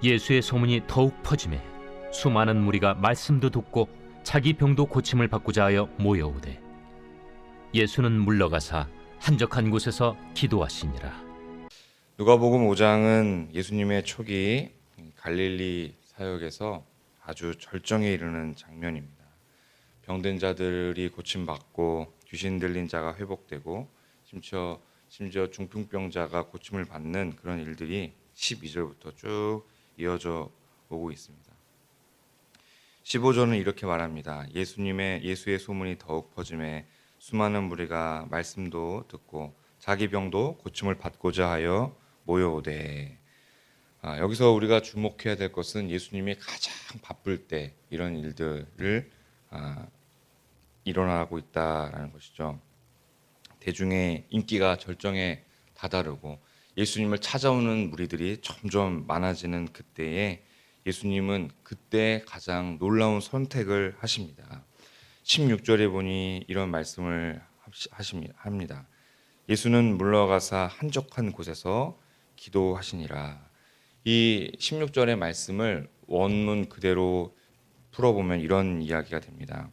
예수의 소문이 더욱 퍼지매 수많은 무리가 말씀도 듣고 자기 병도 고침을 받고자 하여 모여오되 예수는 물러가사 한적한 곳에서 기도하시니라. 누가복음 5장은 예수님의 초기 갈릴리 사역에서 아주 절정에 이르는 장면입니다. 병든 자들이 고침받고 귀신 들린 자가 회복되고 심지어 중풍병자가 고침을 받는 그런 일들이 12절부터 쭉 이어져 오고 있습니다. 15절은 이렇게 말합니다. 예수의 소문이 더욱 퍼짐에 수많은 무리가 말씀도 듣고 자기 병도 고침을 받고자 하여 모여오되. 여기서 우리가 주목해야 될 것은 예수님이 가장 바쁠 때 이런 일들을 일어나고 있다라는 것이죠. 대중의 인기가 절정에 다다르고 예수님을 찾아오는 무리들이 점점 많아지는 그때에 예수님은 그때 가장 놀라운 선택을 하십니다. 16절에 보니 이런 말씀을 합니다. 예수는 물러가사 한적한 곳에서 기도하시니라. 이 16절의 말씀을 원문 그대로 풀어보면 이런 이야기가 됩니다.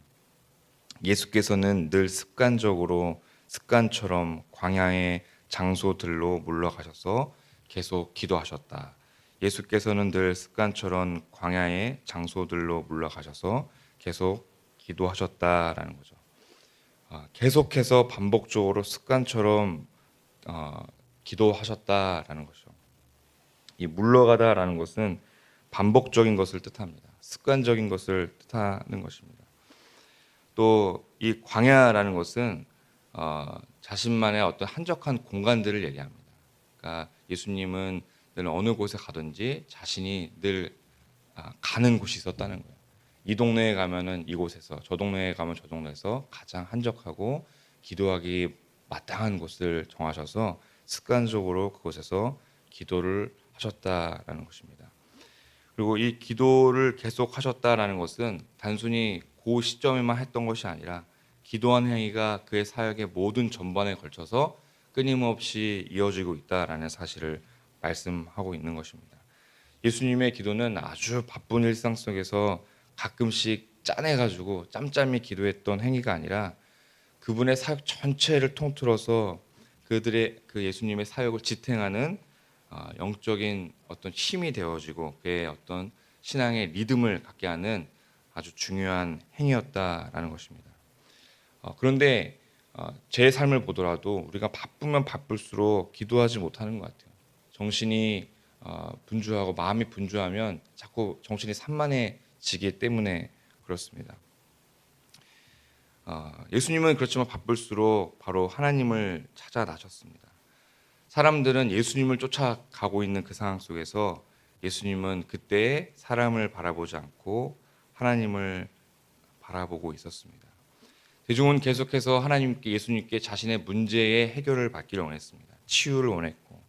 예수께서는 늘 습관처럼 광야의 장소들로 물러가셔서 계속 기도하셨다. 예수께서는 늘 습관처럼 광야의 장소들로 물러가셔서 계속 기도하셨다라는 거죠. 계속해서 반복적으로 습관처럼 기도하셨다라는 것이죠. 이 물러가다라는 것은 반복적인 것을 뜻합니다. 습관적인 것을 뜻하는 것입니다. 또 이 광야라는 것은 자신만의 어떤 한적한 공간들을 얘기합니다. 그러니까 예수님은 늘 어느 곳에 가든지 자신이 늘 가는 곳이 있었다는 거예요. 이 동네에 가면은 이곳에서, 저 동네에 가면 저 동네에서 가장 한적하고 기도하기 마땅한 곳을 정하셔서 습관적으로 그곳에서 기도를 하셨다라는 것입니다. 그리고 이 기도를 계속 하셨다라는 것은 단순히 그 시점에만 했던 것이 아니라 기도한 행위가 그의 사역의 모든 전반에 걸쳐서 끊임없이 이어지고 있다라는 사실을 말씀하고 있는 것입니다. 예수님의 기도는 아주 바쁜 일상 속에서 가끔씩 짜내가지고 짬짬이 기도했던 행위가 아니라 그분의 사역 전체를 통틀어서 그들의 그 예수님의 사역을 지탱하는 영적인 어떤 힘이 되어지고 그의 어떤 신앙의 리듬을 갖게 하는 아주 중요한 행위였다라는 것입니다. 그런데 제 삶을 보더라도 우리가 바쁘면 바쁠수록 기도하지 못하는 것 같아요. 정신이 분주하고 마음이 분주하면 자꾸 정신이 산만해지기 때문에 그렇습니다. 예수님은 그렇지만 바쁠수록 바로 하나님을 찾아 나셨습니다. 사람들은 예수님을 쫓아가고 있는 그 상황 속에서 예수님은 그때에 사람을 바라보지 않고 하나님을 바라보고 있었습니다. 대중은 계속해서 예수님께 자신의 문제의 해결을 받기를 원했습니다. 치유를 원했고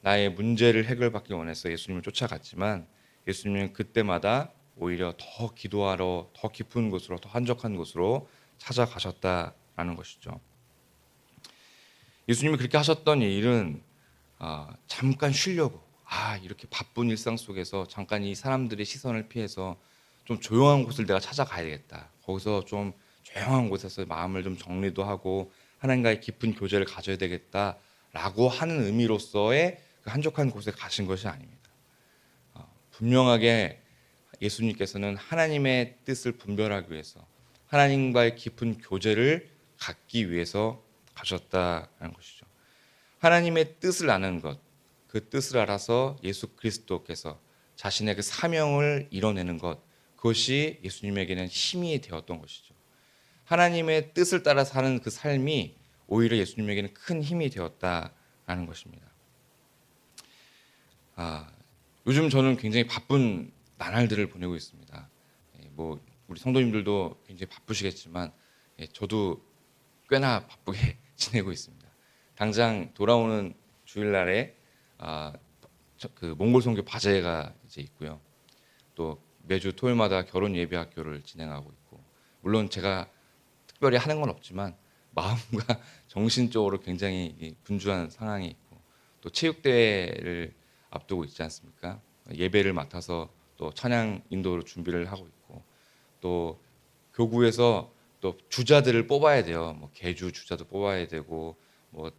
나의 문제를 해결받기 원해서 예수님을 쫓아갔지만 예수님은 그때마다 오히려 더 기도하러 더 깊은 곳으로 더 한적한 곳으로 찾아가셨다라는 것이죠. 예수님이 그렇게 하셨던 일은 잠깐 쉬려고 이렇게 바쁜 일상 속에서 잠깐 이 사람들의 시선을 피해서 좀 조용한 곳을 내가 찾아가야겠다. 거기서 좀 조용한 곳에서 마음을 좀 정리도 하고 하나님과의 깊은 교제를 가져야 되겠다라고 하는 의미로서의 그 한적한 곳에 가신 것이 아닙니다. 분명하게 예수님께서는 하나님의 뜻을 분별하기 위해서 하나님과의 깊은 교제를 갖기 위해서 가셨다는 것이죠. 하나님의 뜻을 아는 것, 그 뜻을 알아서 예수 그리스도께서 자신의 그 사명을 이뤄내는 것, 그것이 예수님에게는 힘이 되었던 것이죠. 하나님의 뜻을 따라 사는 그 삶이 오히려 예수님에게는 큰 힘이 되었다라는 것입니다. 요즘 저는 굉장히 바쁜 나날들을 보내고 있습니다. 우리 성도님들도 굉장히 바쁘시겠지만 저도 꽤나 바쁘게 지내고 있습니다. 당장 돌아오는 주일날에 그 몽골 선교 과제가 이제 있고요. 또 매주 토요일마다 결혼 예배 학교를 진행하고 있고, 물론 제가 특별히 하는 건 없지만 마음과 정신적으로 굉장히 분주한 상황이 있고, 또 체육대회를 앞두고 있지 않습니까? 예배를 맡아서 또 찬양 인도로 준비를 하고 있고, 또 교구에서 또 주자들을 뽑아야 돼요. 뭐 계주 주자도 뽑아야 되고, 뭐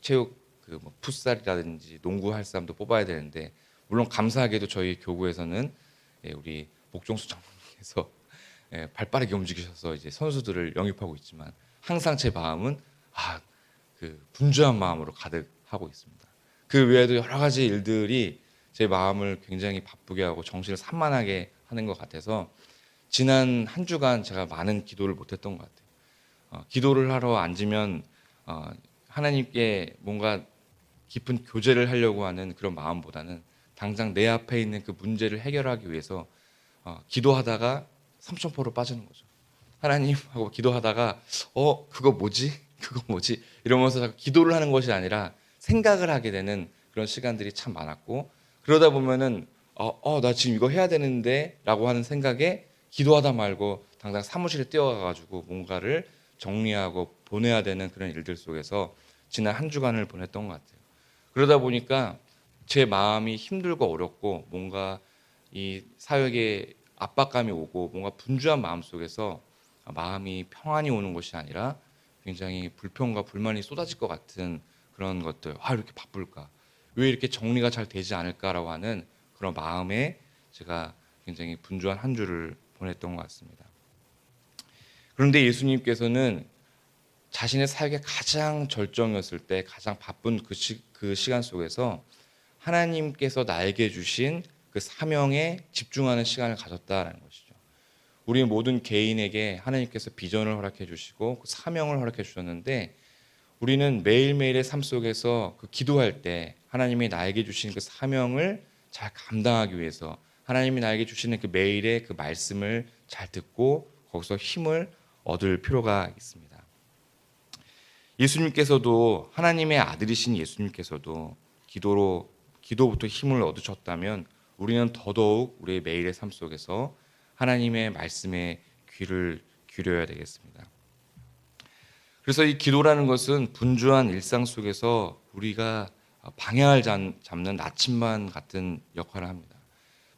체육 뭐 풋살이라든지 농구 할 사람도 뽑아야 되는데, 물론 감사하게도 저희 교구에서는 우리 목종수 장로님께서 발빠르게 움직이셔서 이제 선수들을 영입하고 있지만, 항상 제 마음은 그 분주한 마음으로 가득하고 있습니다. 그 외에도 여러 가지 일들이 제 마음을 굉장히 바쁘게 하고 정신을 산만하게 하는 것 같아서 지난 한 주간 제가 많은 기도를 못했던 것 같아요. 기도를 하러 앉으면 하나님께 뭔가 깊은 교제를 하려고 하는 그런 마음보다는 당장 내 앞에 있는 그 문제를 해결하기 위해서 기도하다가 삼천포로 빠지는 거죠. 하나님 하고 기도하다가 그거 뭐지? 그거 뭐지? 이러면서 자꾸 기도를 하는 것이 아니라 생각을 하게 되는 그런 시간들이 참 많았고, 그러다 보면은 나 지금 이거 해야 되는데 라고 하는 생각에 기도하다 말고 당장 사무실에 뛰어가가지고 뭔가를 정리하고 보내야 되는 그런 일들 속에서 지난 한 주간을 보냈던 것 같아요. 그러다 보니까 제 마음이 힘들고 어렵고, 뭔가 이 사역에 압박감이 오고, 뭔가 분주한 마음 속에서 마음이 평안이 오는 것이 아니라 굉장히 불평과 불만이 쏟아질 것 같은 그런 것들. 이렇게 바쁠까? 왜 이렇게 정리가 잘 되지 않을까라고 하는 그런 마음에 제가 굉장히 분주한 한 주를 보냈던 것 같습니다. 그런데 예수님께서는 자신의 사역의 가장 절정이었을 때, 가장 바쁜 그 시간 속에서 하나님께서 나에게 주신 그 사명에 집중하는 시간을 가졌다라는 것이죠. 우리 모든 개인에게 하나님께서 비전을 허락해 주시고 그 사명을 허락해 주셨는데, 우리는 매일매일의 삶 속에서 그 기도할 때 하나님이 나에게 주신 그 사명을 잘 감당하기 위해서 하나님이 나에게 주시는 그 매일의 그 말씀을 잘 듣고 거기서 힘을 얻을 필요가 있습니다. 예수님께서도, 하나님의 아들이신 예수님께서도 기도부터 힘을 얻으셨다면 우리는 더더욱 우리의 매일의 삶 속에서 하나님의 말씀에 귀를 기울여야 되겠습니다. 그래서 이 기도라는 것은 분주한 일상 속에서 우리가 방향을 잡는 나침반 같은 역할을 합니다.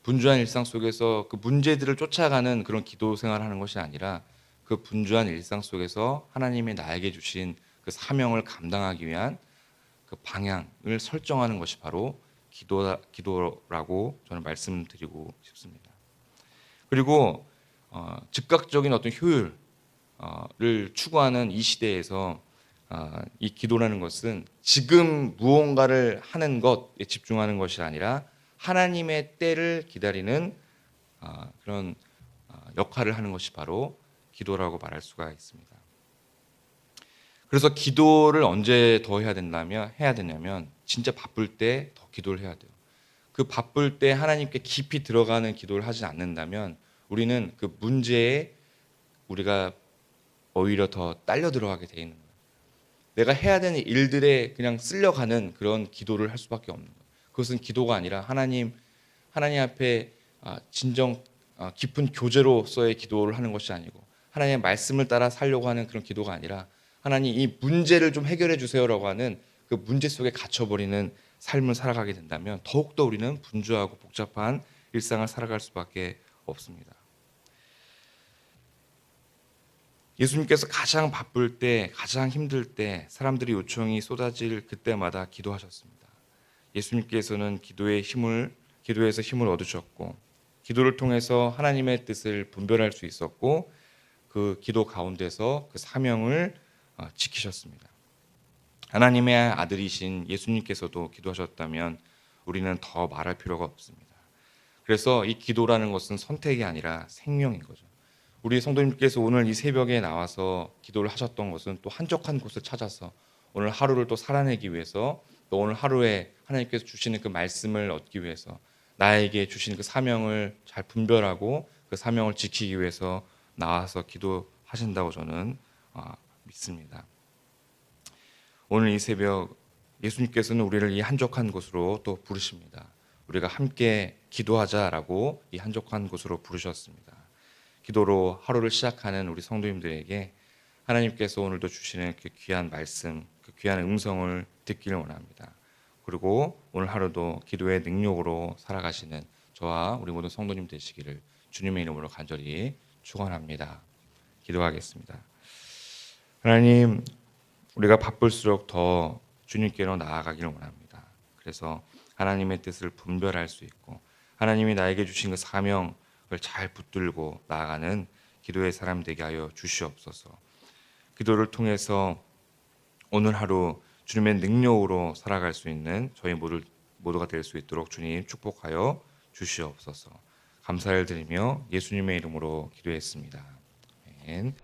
분주한 일상 속에서 그 문제들을 쫓아가는 그런 기도 생활을 하는 것이 아니라, 그 분주한 일상 속에서 하나님이 나에게 주신 그 사명을 감당하기 위한 그 방향을 설정하는 것이 바로 기도라고 저는 말씀드리고 싶습니다. 그리고 즉각적인 어떤 효율을 추구하는 이 시대에서 이 기도라는 것은 지금 무언가를 하는 것에 집중하는 것이 아니라 하나님의 때를 기다리는 그런 역할을 하는 것이 바로 기도라고 말할 수가 있습니다. 그래서 기도를 언제 더 해야 되냐면 진짜 바쁠 때 더 기도를 해야 돼요. 그 바쁠 때 하나님께 깊이 들어가는 기도를 하지 않는다면 우리는 그 문제에 우리가 오히려 더 딸려 들어가게 돼 있는 거예요. 내가 해야 되는 일들에 그냥 쓸려가는 그런 기도를 할 수밖에 없는 거예요. 그것은 기도가 아니라 하나님 앞에 진정 깊은 교제로서의 기도를 하는 것이 아니고, 하나님의 말씀을 따라 살려고 하는 그런 기도가 아니라, 하나님 이 문제를 좀 해결해 주세요라고 하는 그 문제 속에 갇혀버리는 삶을 살아가게 된다면 더욱더 우리는 분주하고 복잡한 일상을 살아갈 수밖에 없습니다. 예수님께서 가장 바쁠 때, 가장 힘들 때, 사람들의 요청이 쏟아질 그때마다 기도하셨습니다. 예수님께서는 기도에서 힘을 얻으셨고, 기도를 통해서 하나님의 뜻을 분별할 수 있었고, 그 기도 가운데서 그 사명을 지키셨습니다. 하나님의 아들이신 예수님께서도 기도하셨다면 우리는 더 말할 필요가 없습니다. 그래서 이 기도라는 것은 선택이 아니라 생명인 거죠. 우리 성도님께서 오늘 이 새벽에 나와서 기도를 하셨던 것은 또 한적한 곳을 찾아서 오늘 하루를 또 살아내기 위해서, 또 오늘 하루에 하나님께서 주시는 그 말씀을 얻기 위해서, 나에게 주신 그 사명을 잘 분별하고 그 사명을 지키기 위해서 나와서 기도하신다고 저는 믿습니다. 오늘 이 새벽 예수님께서는 우리를 이 한적한 곳으로 또 부르십니다. 우리가 함께 기도하자라고 이 한적한 곳으로 부르셨습니다. 기도로 하루를 시작하는 우리 성도님들에게 하나님께서 오늘도 주시는 그 귀한 말씀, 그 귀한 음성을 듣기를 원합니다. 그리고 오늘 하루도 기도의 능력으로 살아가시는 저와 우리 모든 성도님 되시기를 주님의 이름으로 간절히 축원합니다. 기도하겠습니다. 하나님, 우리가 바쁠수록 더 주님께로 나아가기를 원합니다. 그래서 하나님의 뜻을 분별할 수 있고 하나님이 나에게 주신 그 사명을 잘 붙들고 나아가는 기도의 사람 되게 하여 주시옵소서. 기도를 통해서 오늘 하루 주님의 능력으로 살아갈 수 있는 저희 모두가 될 수 있도록 주님 축복하여 주시옵소서. 감사를 드리며 예수님의 이름으로 기도했습니다. 아멘.